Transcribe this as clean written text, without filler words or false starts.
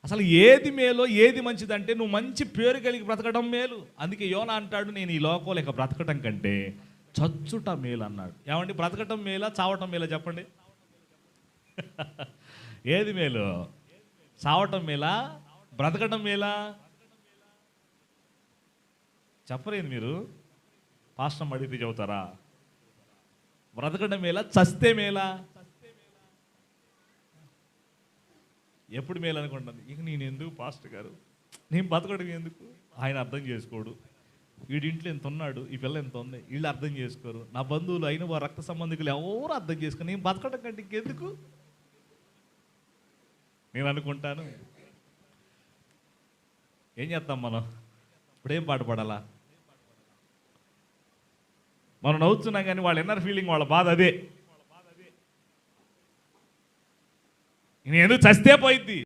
అసలు ఏది మేలో ఏది మంచిదంటే నువ్వు మంచి పేరు కలిగి బ్రతకడం మేలు. అందుకే యోనా అంటాడు, నేను ఈ లోకంలో ఇక బ్రతకటం కంటే చచ్చుట మేలు అన్నాడు. ఏమండి, బ్రతకటం మేలా చావటం మేలా చెప్పండి? ఏది మేలు? చావటం మేలా బ్రతకటం మేలా? చెప్పలేదు మీరు. పాస్టర్ అడిగితే చెబుతారా? బ్రతకడం మేలా చస్తే మేలా? ఎప్పుడు మేలు అనుకుంటుంది. ఇక నేను ఎందుకు పాస్టర్ గారు, నేను బతకడం ఎందుకు? ఆయన అర్థం చేసుకోడు. వీడింట్లో ఎంత ఉన్నాడు, ఈ పిల్ల ఎంత ఉంది, వీళ్ళు అర్థం చేసుకోరు. నా బంధువులు అయిన వారు రక్త సంబంధికులు ఎవరు అర్థం చేసుకోరు. నేను బతకడం కంటే ఇంకెందుకు నేను అనుకుంటాను. ఏం చేస్తాం మనం? ఇప్పుడేం పాట పాడాలా? మనం నవ్వుతున్నాం కానీ వాళ్ళ ఇన్నర్ ఫీలింగ్, వాళ్ళ బాధ అదే. నేను ఎందుకు చస్తే పోయిద్ది.